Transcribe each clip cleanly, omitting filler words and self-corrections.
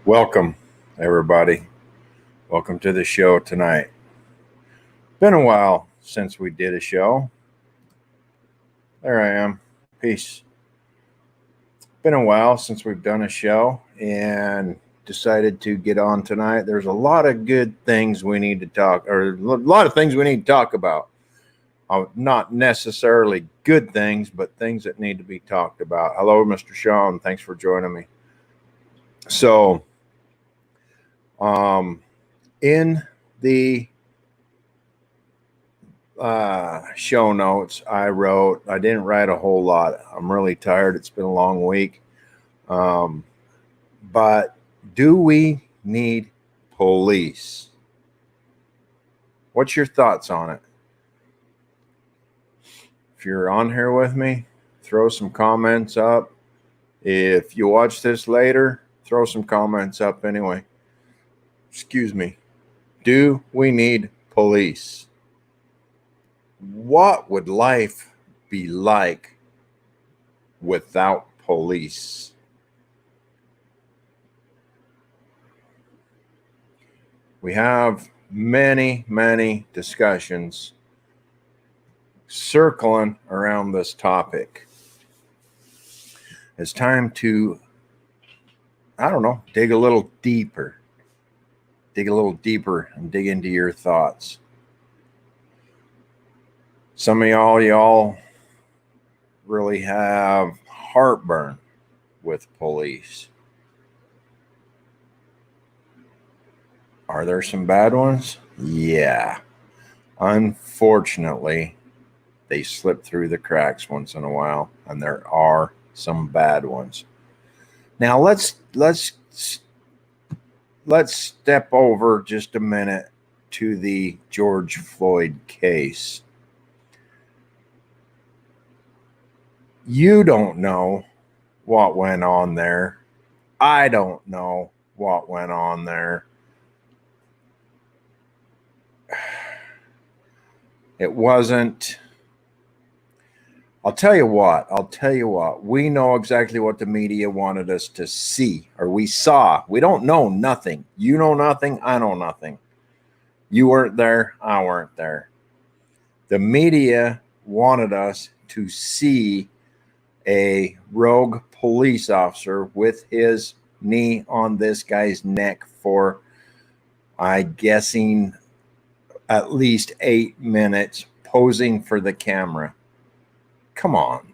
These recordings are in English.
Welcome, everybody. Welcome to the show tonight. Been a while since we did a show. There I am. Peace. Been a while since we've done a show and decided to get on tonight. There's a lot of good things we need to talk, or a lot of things we need to talk about. Not necessarily good things, but things that need to be talked about. Hello, Mr. Sean. Thanks for joining me. So, in the show notes I didn't write a whole lot. I'm really tired. It's been a long week. But do we need police? What's your thoughts on it? If you're on here with me, throw some comments up. If you watch this later, throw some comments up anyway. Excuse me. Do we need police? What would life be like without police? We have many, many discussions circling around this topic. It's time to, dig a little deeper. Dig a little deeper and dig into your thoughts. Some of y'all really have heartburn with police. Are there some bad ones? Yeah. Unfortunately, they slip through the cracks once in a while, and there are some bad ones. Now let's step over just a minute to the George Floyd case. You don't know what went on there. I don't know what went on there. It wasn't. I'll tell you what. We know exactly what the media wanted us to see, or we saw. We don't know nothing. You know nothing. I know nothing. You weren't there. I weren't there. The media wanted us to see a rogue police officer with his knee on this guy's neck for, I'm guessing, at least 8 minutes, posing for the camera. Come on,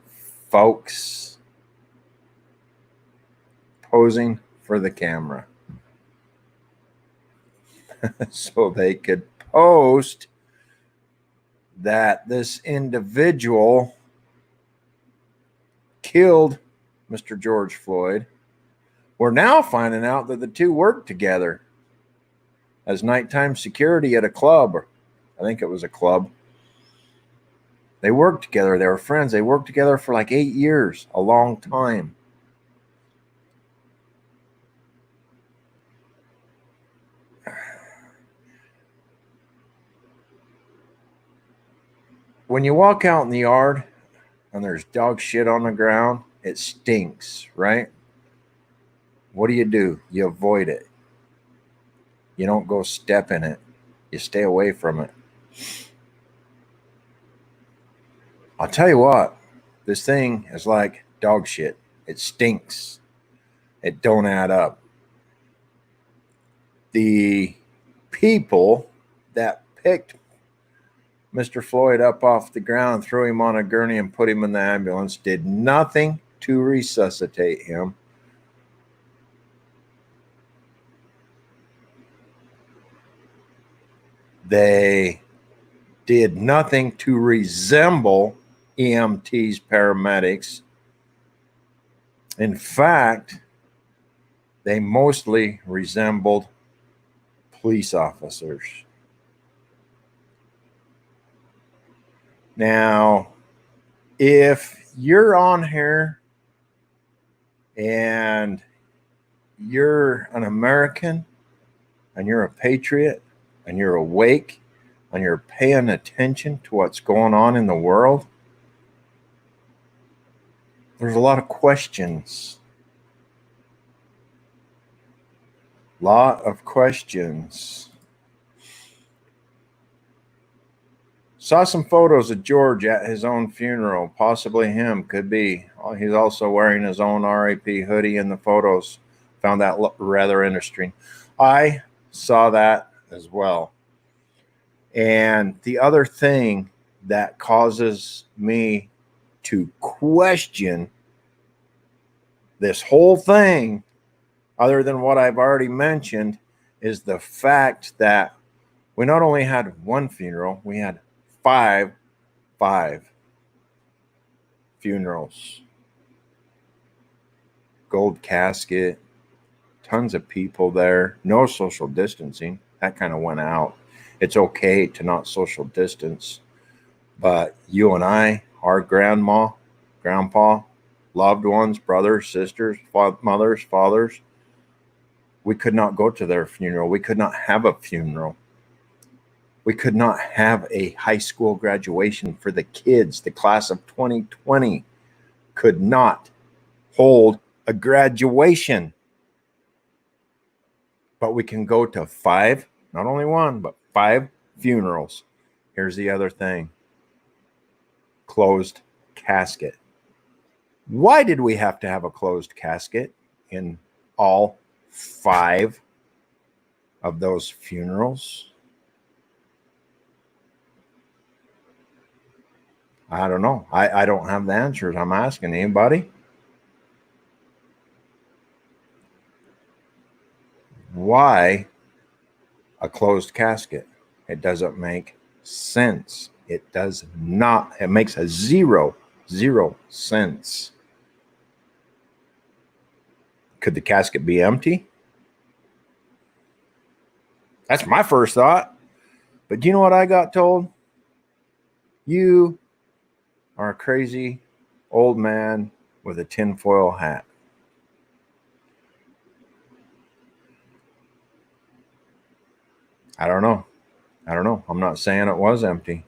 folks. Posing for the camera. So they could post that this individual killed Mr. George Floyd. We're now finding out that the two worked together as nighttime security at a club. I think it was a club. They worked together. They were friends. They worked together for like 8 years, a long time. When you walk out in the yard and there's dog shit on the ground, it stinks, right? What do? You avoid it. You don't go step in it. You stay away from it. I'll tell you what, this thing is like dog shit. It stinks. It don't add up. The people that picked Mr. Floyd up off the ground, threw him on a gurney and put him in the ambulance, did nothing to resuscitate him. They did nothing to resemble EMTs, paramedics. In fact, they mostly resembled police officers. Now, if you're on here and you're an American and you're a patriot and you're awake and you're paying attention to what's going on in the world, there's a lot of questions. Lot of questions. Saw some photos of George at his own funeral. Possibly him. Could be. He's also wearing his own RAP hoodie in the photos. Found that rather interesting. I saw that as well. And the other thing that causes me to question this whole thing, other than what I've already mentioned, is the fact that we not only had one funeral, we had five funerals. Gold casket, tons of people there, no social distancing. That kind of went out. It's okay to not social distance, but you and I, our grandma, grandpa, loved ones, brothers, sisters, mothers, fathers, we could not go to their funeral. We could not have a funeral. We could not have a high school graduation for the kids. The class of 2020 could not hold a graduation. But we can go to five, not only one, but five funerals. Here's the other thing. Closed casket. Why did we have to have a closed casket in all five of those funerals? I don't know. I don't have the answers. I'm asking anybody. Why a closed casket? It doesn't make sense. It does not. It makes a zero sense. Could the casket be empty? That's my first thought. But do you know what I got told? You are a crazy old man with a tinfoil hat. I don't know. I'm not saying it was empty.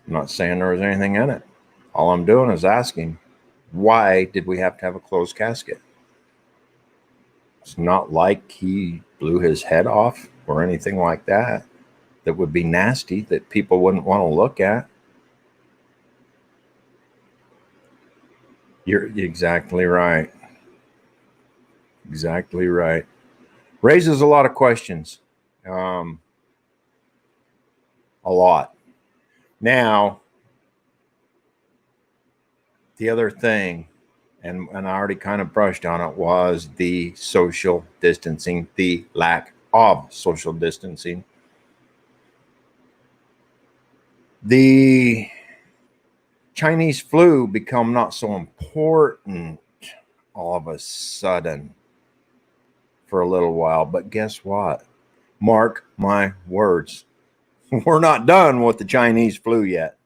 I'm not saying there was anything in it. All I'm doing is asking, why did we have to have a closed casket? It's not like he blew his head off or anything like that. That would be nasty, that people wouldn't want to look at. You're exactly right. Exactly right. Raises a lot of questions. A lot. Now, the other thing, and I already kind of brushed on it, was the social distancing, the lack of social distancing. The Chinese flu become not so important all of a sudden for a little while. But guess what? Mark my words. We're not done with the Chinese flu yet.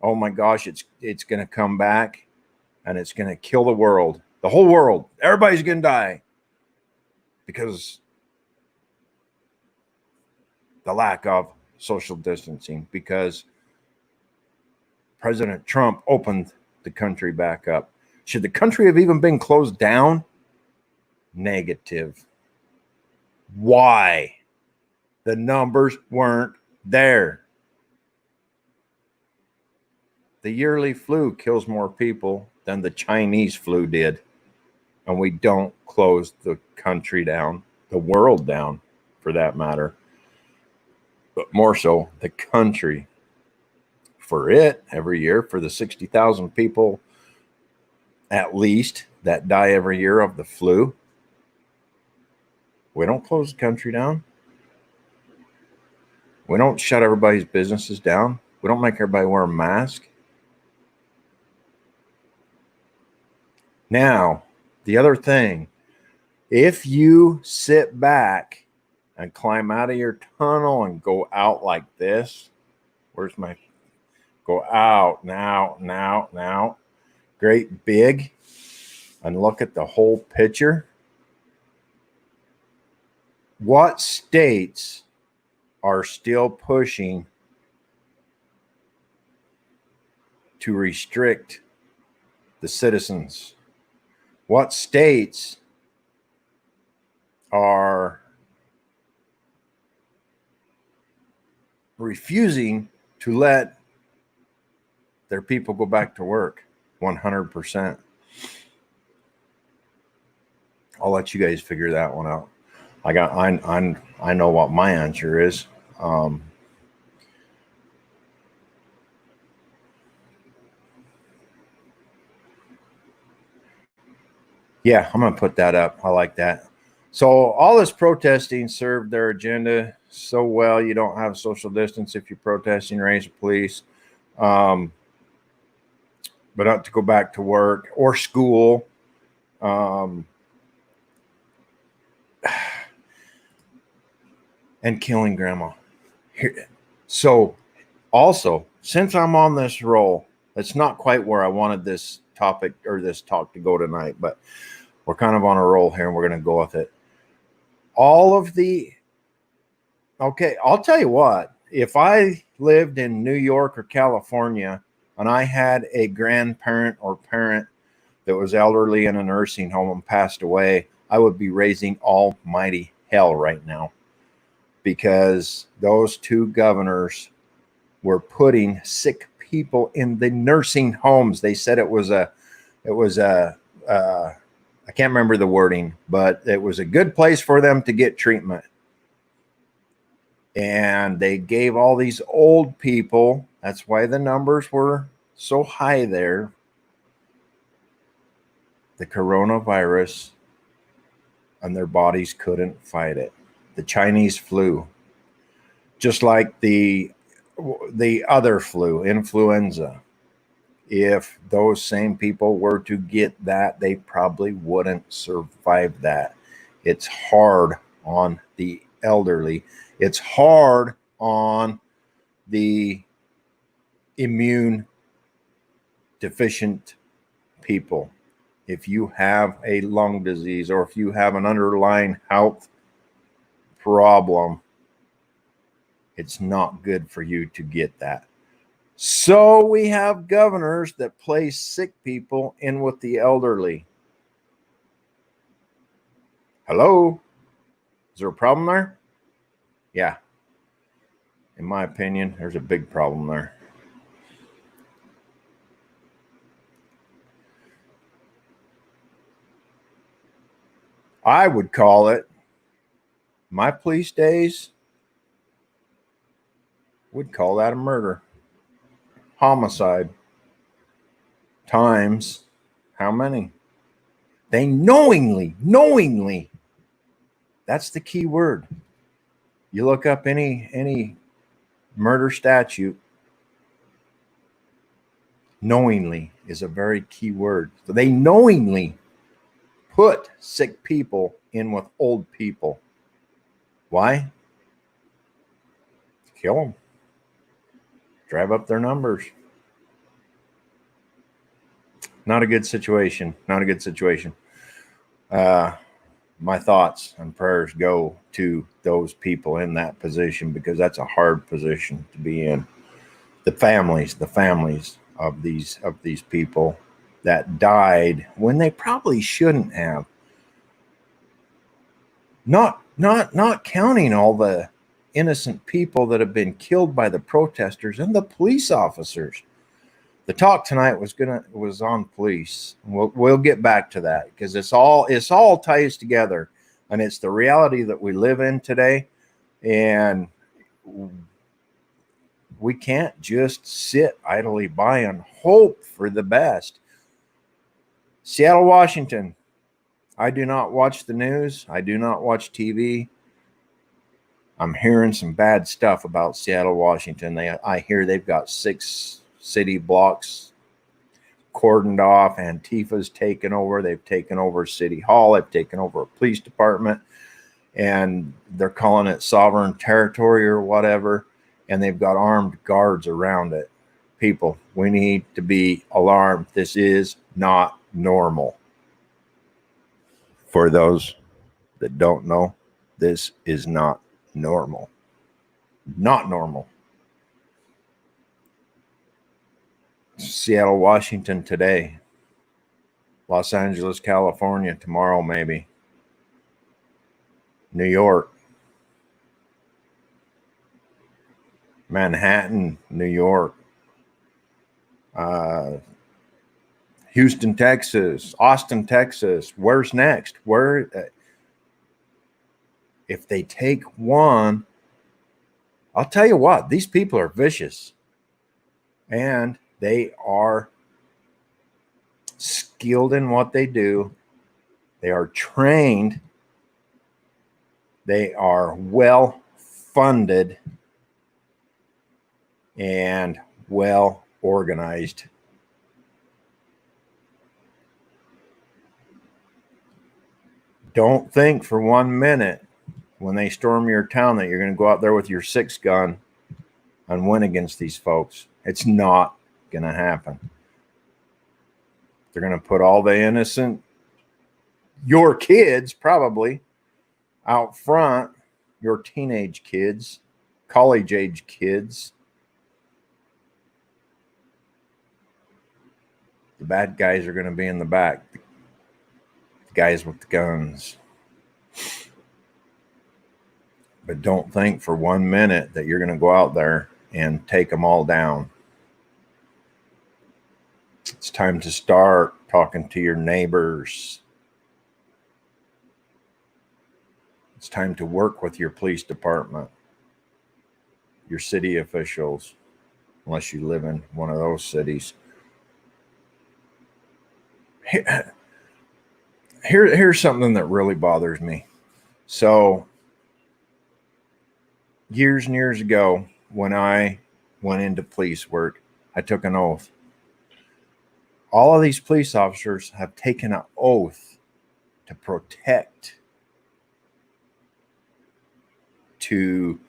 Oh my gosh, it's going to come back and it's going to kill the world. The whole world. Everybody's going to die because the lack of social distancing, because President Trump opened the country back up. Should the country have even been closed down? Negative. Why? The numbers weren't there. The yearly flu kills more people than the Chinese flu did. And we don't close the country down, the world down for that matter, but more so the country. For it, every year, for the 60,000 people at least that die every year of the flu, we don't close the country down. We don't shut everybody's businesses down. We don't make everybody wear a mask. Now, the other thing, if you sit back and climb out of your tunnel and go out like this, go out now, great big, and look at the whole picture, What states are still pushing to restrict the citizens? What states are refusing to let their people go back to work 100%? I'll let you guys figure that one out. I know what my answer is. Yeah, I'm going to put that up. I like that. So all this protesting served their agenda so well. You don't have social distance if you're protesting, raise the police. But not to go back to work or school. And killing grandma. So also, since I'm on this roll, it's not quite where I wanted this topic or this talk to go tonight, but we're kind of on a roll here and we're going to go with it. Okay, I'll tell you what, if I lived in New York or California and I had a grandparent or parent that was elderly in a nursing home and passed away, I would be raising almighty hell right now, because those two governors were putting sick people in the nursing homes. They said it was a I can't remember the wording, but it was a good place for them to get treatment. And they gave all these old people, that's why the numbers were so high there, the coronavirus, and their bodies couldn't fight it. The Chinese flu, just like the other flu, influenza. If those same people were to get that, they probably wouldn't survive that. It's hard on the elderly. It's hard on the immune deficient people. If you have a lung disease or if you have an underlying health problem, it's not good for you to get that. So we have governors that place sick people in with the elderly. Hello? Is there a problem there? Yeah. In my opinion, there's a big problem there. I would call it, my police days would call that a murder. Homicide times how many? They knowingly, that's the key word. You look up any murder statute, knowingly is a very key word. So they knowingly put sick people in with old people. Why? Kill them. Drive up their numbers. Not a good situation. Not a good situation. My thoughts and prayers go to those people in that position, because that's a hard position to be in. The families of these people that died when they probably shouldn't have. Not counting all the innocent people that have been killed by the protesters and the police officers. The talk tonight was on police. We'll get back to that, because it's all ties together, and it's the reality that we live in today, and we can't just sit idly by and hope for the best. Seattle, Washington. I do not watch the news. I do not watch TV. I'm hearing some bad stuff about Seattle, Washington. I hear they've got 6 city blocks cordoned off. Antifa's taken over. They've taken over City Hall. They've taken over a police department, and they're calling it sovereign territory or whatever. And they've got armed guards around it. People, we need to be alarmed. This is not normal. For those that don't know, This is not normal. Not normal. Seattle, Washington today. Los Angeles, California tomorrow, maybe. New York. Manhattan, New York. Houston, Texas. Austin, Texas. Where's next? If they take one, I'll tell you what, these people are vicious. And they are skilled in what they do. They are trained. They are well funded and well organized. Don't think for 1 minute when they storm your town that you're going to go out there with your 6-gun and win against these folks. It's not going to happen. They're going to put all the innocent, your kids probably, out front, your teenage kids, college age kids. The bad guys are going to be in the back. The guys with the guns. But don't think for 1 minute that you're going to go out there and take them all down. It's time to start talking to your neighbors. It's time to work with your police department, your city officials, unless you live in one of those cities. Here's something that really bothers me. So, years and years ago, when I went into police work, I took an oath. All of these police officers have taken an oath to protect, to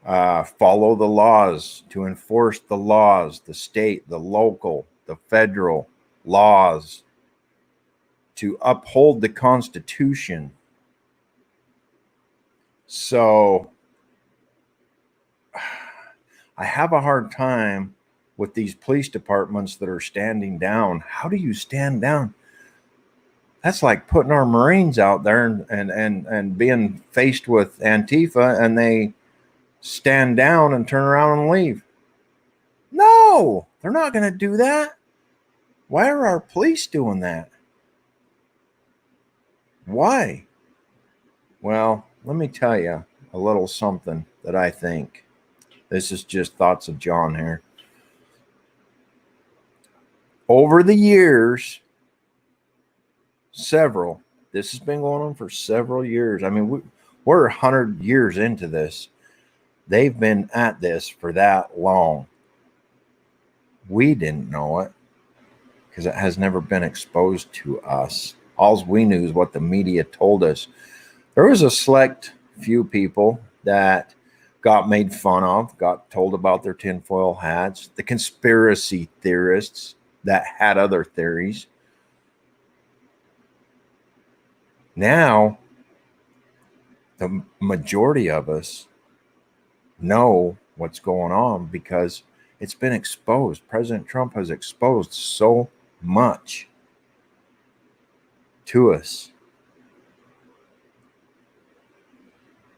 follow the laws, to enforce the laws, the state, the local, the federal laws, to uphold the Constitution. So I have a hard time with these police departments that are standing down. How do you stand down? That's like putting our Marines out there and being faced with Antifa and they stand down and turn around and leave. No, they're not going to do that. Why are our police doing that? Why? Well, let me tell you a little something that I think. This is just thoughts of John here. Over the years, this has been going on for several years. I mean, we're 100 years into this. They've been at this for that long. We didn't know it because it has never been exposed to us. All we knew is what the media told us. There was a select few people that got made fun of, got told about their tinfoil hats, the conspiracy theorists that had other theories. Now, the majority of us know what's going on because it's been exposed. President Trump has exposed so much to us.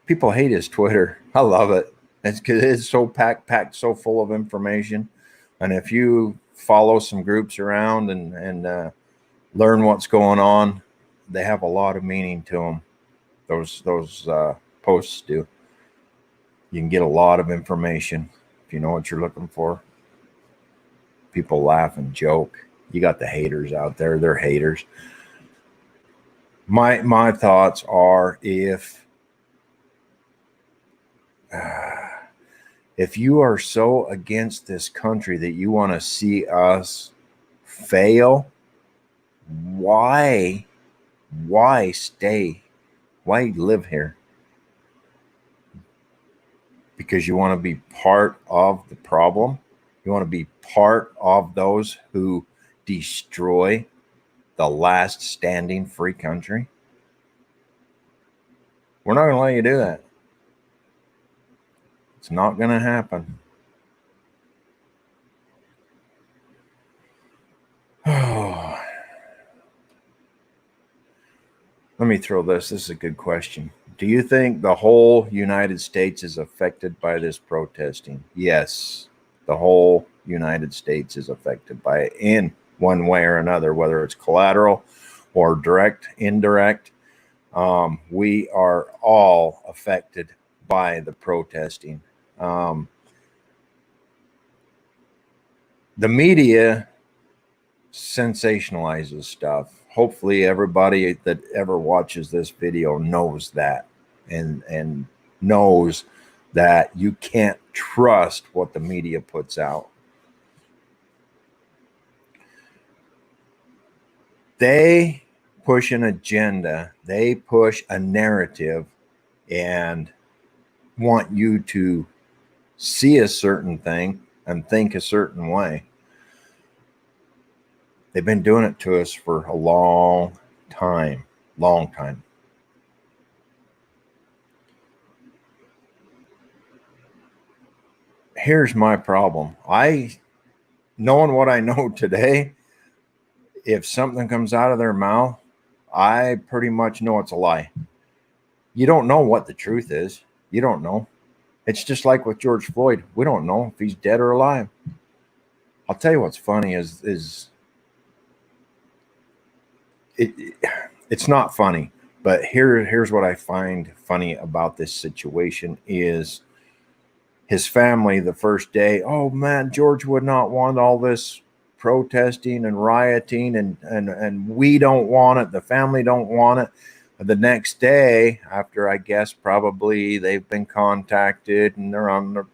People hate his Twitter. I love it. It's because it's so packed so full of information. And if you follow some groups around and learn what's going on, they have a lot of meaning to them. Those posts do. You can get a lot of information if you know what you're looking for. People laugh and joke. You got the haters out there. They're haters. My thoughts are if you are so against this country that you want to see us fail, why stay? Why live here? Because you want to be part of the problem? You want to be part of those who destroy the last standing free country? We're not going to let you do that. It's not going to happen. Oh. Let me throw this. This is a good question. Do you think the whole United States is affected by this protesting? Yes. The whole United States is affected by it in one way or another, whether it's collateral or direct, indirect. We are all affected by the protesting. The media sensationalizes stuff. Hopefully everybody that ever watches this video knows that and knows that you can't trust what the media puts out. They push an agenda, they push a narrative and want you to see a certain thing and think a certain way. They've been doing it to us for a long time, long time. Here's my problem. Knowing what I know today, if something comes out of their mouth, I pretty much know it's a lie. You don't know what the truth is. You don't know. It's just like with George Floyd. We don't know if he's dead or alive. I'll tell you what's funny is it's not funny, but here's what I find funny about this situation is his family the first day. Oh man, George would not want all this protesting and rioting and we don't want it. The family don't want it. The next day, after I guess probably they've been contacted and they're on the,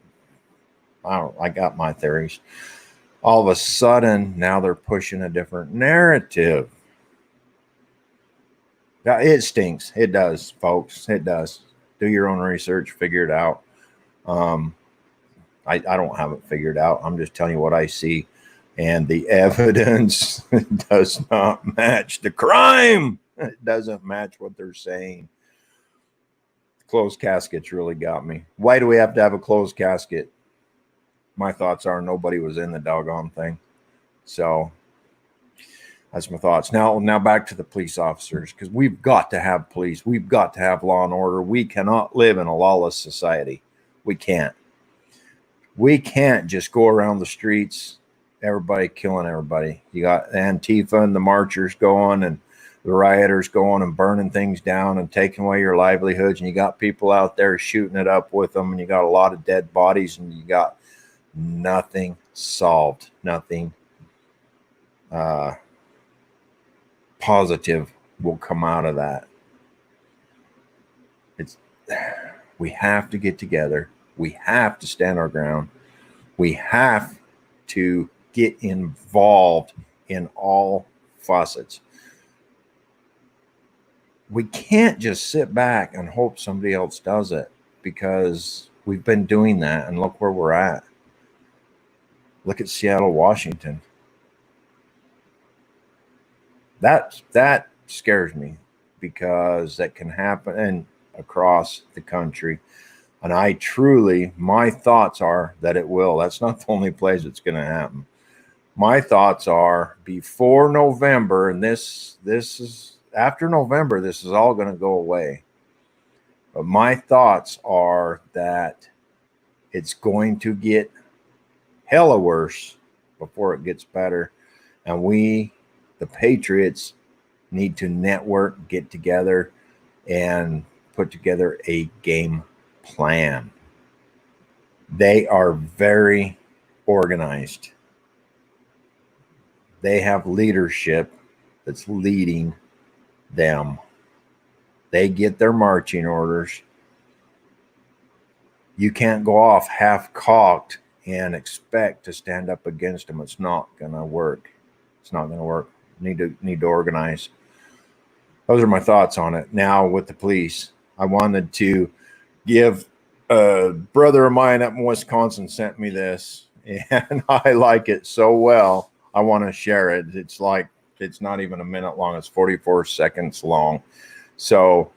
I got my theories. All of a sudden, now they're pushing a different narrative. It stinks. It does, folks. It does. Do your own research. Figure it out. I don't have it figured out. I'm just telling you what I see. And the evidence does not match the crime. It doesn't match what they're saying. Closed caskets really got me. Why do we have to have a closed casket? My thoughts are nobody was in the doggone thing. So that's my thoughts. Now back to the police officers, because we've got to have police. We've got to have law and order. We cannot live in a lawless society. We can't. We can't just go around the streets, everybody killing everybody. You got Antifa and the marchers going and the rioters going and burning things down and taking away your livelihoods. And you got people out there shooting it up with them. And you got a lot of dead bodies and you got nothing solved, nothing positive will come out of that. We have to get together. We have to stand our ground. We have to get involved in all facets. We can't just sit back and hope somebody else does it, because we've been doing that and look where we're at. Look at Seattle, Washington. That scares me, because that can happen across the country. And my thoughts are that it will. That's not the only place it's going to happen. My thoughts are before November, and this is after November, this is all going to go away. But my thoughts are that it's going to get hella worse before it gets better. And we, the Patriots, need to network, get together, and put together a game plan. They are very organized. They have leadership that's leading them. They get their marching orders. You can't go off half-cocked and expect to stand up against them. It's not going to work. It's not going to work. Need to organize. Those are my thoughts on it. Now with the police, I wanted to give a brother of mine up in Wisconsin sent me this, and I like it so well. I want to share it. It's not even a minute long. It's 44 seconds long. So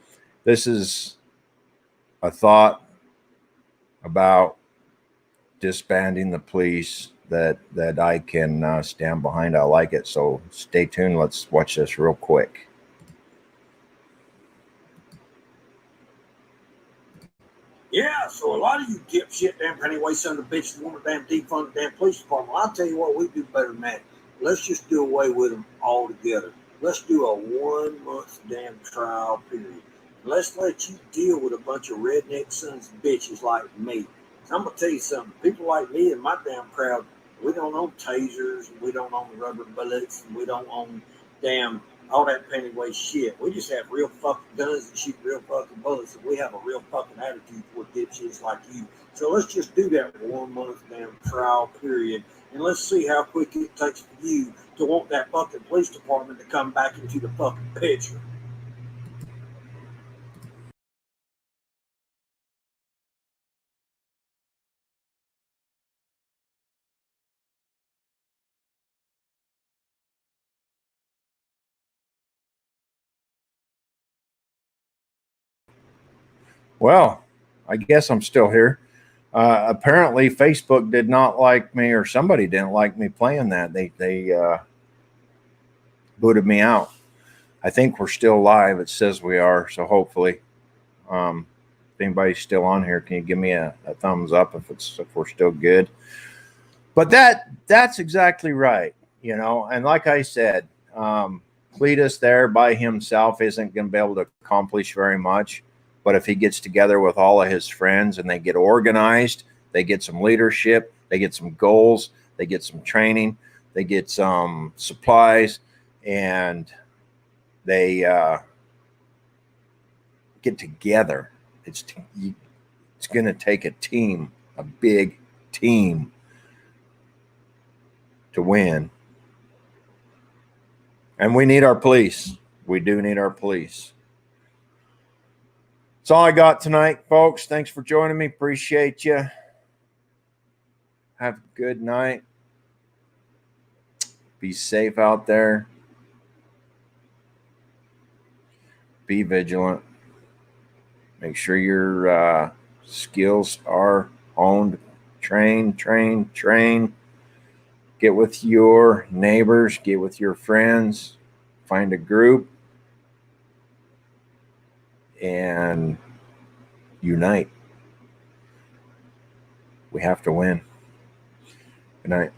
this is a thought about disbanding the police that I can stand behind. I like it. So stay tuned. Let's watch this real quick. Yeah, so a lot of you dipshit damn Pennywise son of bitches want to damn defund the damn police department. I'll tell you what, we do better than that. Let's just do away with them altogether. Let's do a 1 month damn trial period. Let's let you deal with a bunch of redneck sons of bitches like me. I'm gonna tell you something. People like me and my damn crowd, we don't own tasers, and we don't own rubber bullets, and we don't own damn all that Pennywise shit. We just have real fucking guns and shoot real fucking bullets, and we have a real fucking attitude toward dipshits like you. So let's just do that 1 month damn trial period, and let's see how quick it takes for you to want that fucking police department to come back into the fucking picture. Well, I guess I'm still here. Apparently, Facebook did not like me, or somebody didn't like me playing that. They booted me out. I think we're still live. It says we are, so hopefully, if anybody's still on here, can you give me a thumbs up if we're still good? But that's exactly right, you know. And like I said, Cletus there by himself isn't going to be able to accomplish very much. But if he gets together with all of his friends and they get organized, they get some leadership, they get some goals, they get some training, they get some supplies, and they get together. It's going to take a team, a big team, to win. And we need our police. We do need our police. That's all I got tonight, folks. Thanks for joining me. Appreciate you. Have a good night. Be safe out there. Be vigilant. Make sure your skills are honed. Train. Get with your neighbors. Get with your friends. Find a group. And unite. We have to win. Good night.